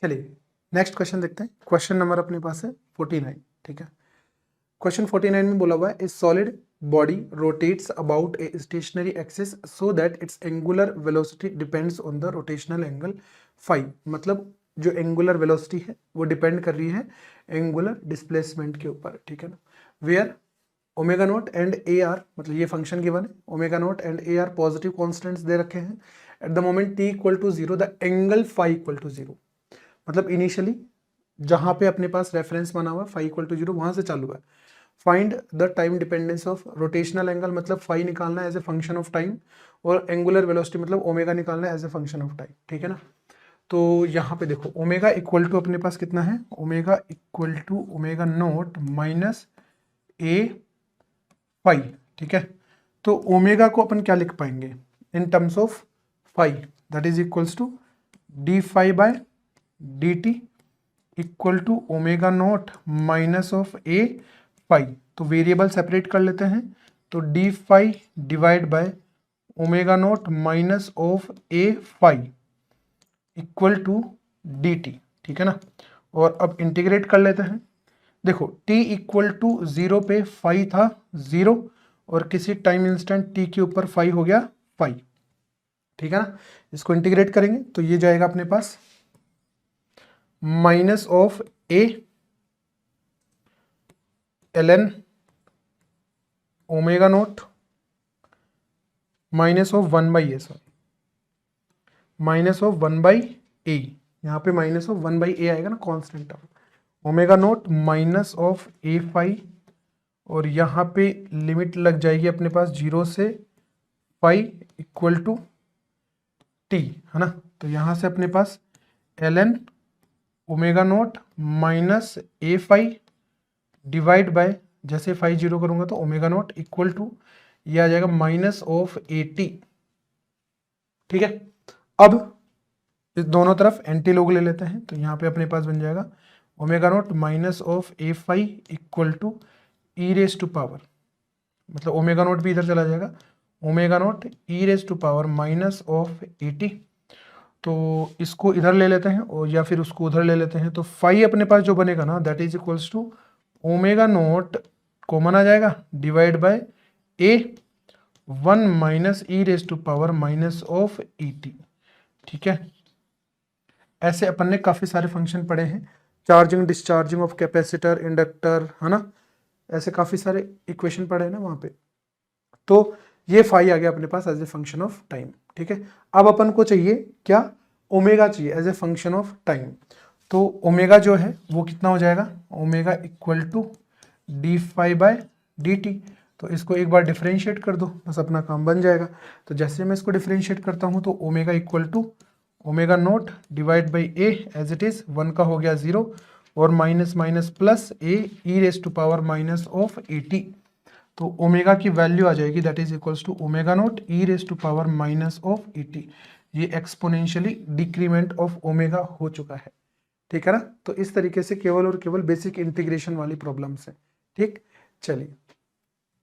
चलिए next question देखते हैं। क्वेश्चन नंबर अपने पास है 49। ठीक है, क्वेश्चन 49 में बोला हुआ है, a solid body rotates about a stationary axis so that its angular velocity depends on the rotational angle phi. मतलब जो एंगुलर वेलोसिटी है वो डिपेंड कर रही है एंगुलर डिस्प्लेसमेंट के ऊपर। ठीक है ना, where omega naught and a are, मतलब ये फंक्शन गिवन है, omega naught and a are positive constants दे रखे हैं। At the moment t equal to zero the angle phi equal to zero. मतलब इनिशियली जहां पे अपने पास रेफरेंस बना हुआ है फाई इक्वल टू जीरो, वहां से चालू है। Find the time dependence of rotational angle, मतलब फाई निकालना है as a function of time, और एंगुलर वेलोसिटी मतलब ओमेगा निकालना है as a function of time. ठीक है ना, तो यहाँ पे देखो ओमेगा इक्वल टू अपने पास कितना है, omega equal to omega naught minus a phi. ठीक है, तो ओमेगा को अपन क्या लिख पाएंगे in terms of phi, that is equals to d phi by d t equal to omega naught minus of a phi. तो वेरिएबल सेपरेट कर लेते हैं, तो d phi divide by omega naught minus of a phi equal to d t. ठीक है ना, और अब इंटीग्रेट कर लेते हैं। देखो t इक्वल टू जीरो पे फाई था जीरो, और किसी टाइम इंस्टेंट t के ऊपर फाई हो गया फाई। ठीक है ना, इसको इंटीग्रेट करेंगे तो ये जाएगा अपने पास minus of a ln omega naught minus of one by a, sorry minus of one by a, यहाँ पे minus of one by a आएगा ना constant term, omega naught minus of a phi, और यहाँ पे लिमिट लग जाएगी अपने पास जीरो से फाई इक्वल टू टी, है ना। तो यहाँ से अपने पास ln omega naught minus a phi divide by, जैसे फाई जीरो करूंगा तो ओमेगा नोट इक्वल टू ये आ जाएगा माइनस ऑफ ए टी। ठीक है, अब इस दोनों तरफ एंटी लोग ले लेते हैं, तो यहाँ पे अपने पास बन जाएगा omega naught minus of a phi equal to e raise to power, मतलब ओमेगा नोट भी इधर चला जाएगा, omega naught e raise to power minus of a t. तो इसको इधर ले लेते हैं और या फिर उसको उधर ले लेते हैं, तो फाई अपने पास जो बनेगा ना that is equals to omega naught common आ जाएगा divide by a one minus e raise to power minus of e t. ठीक है, ऐसे अपन ने काफ़ी सारे फंक्शन पढ़े हैं, charging discharging of capacitor inductor, है ना, ऐसे काफ़ी सारे इक्वेशन पढ़े हैं ना वहाँ पे। तो ये फाई आ गया अपने पास as a function of time. ठीक है, अब अपन को चाहिए क्या, ओमेगा चाहिए as a function of time. तो ओमेगा जो है वो कितना हो जाएगा, omega equal to d phi by d t. तो इसको एक बार डिफरेंशिएट कर दो, बस अपना काम बन जाएगा। तो जैसे मैं इसको डिफरेंशिएट करता हूँ तो omega equal to omega naught divide by a as it is, one का हो गया जीरो, और minus minus plus a e raise to power minus of a t. तो ओमेगा की वैल्यू आ जाएगी that is equals to omega naught e raise to power minus of a t. ये एक्सपोनेंशियली डिक्रीमेंट ऑफ ओमेगा हो चुका है। ठीक है ना, तो इस तरीके से केवल और केवल बेसिक इंटीग्रेशन वाली प्रॉब्लम्स है। ठीक, चलिए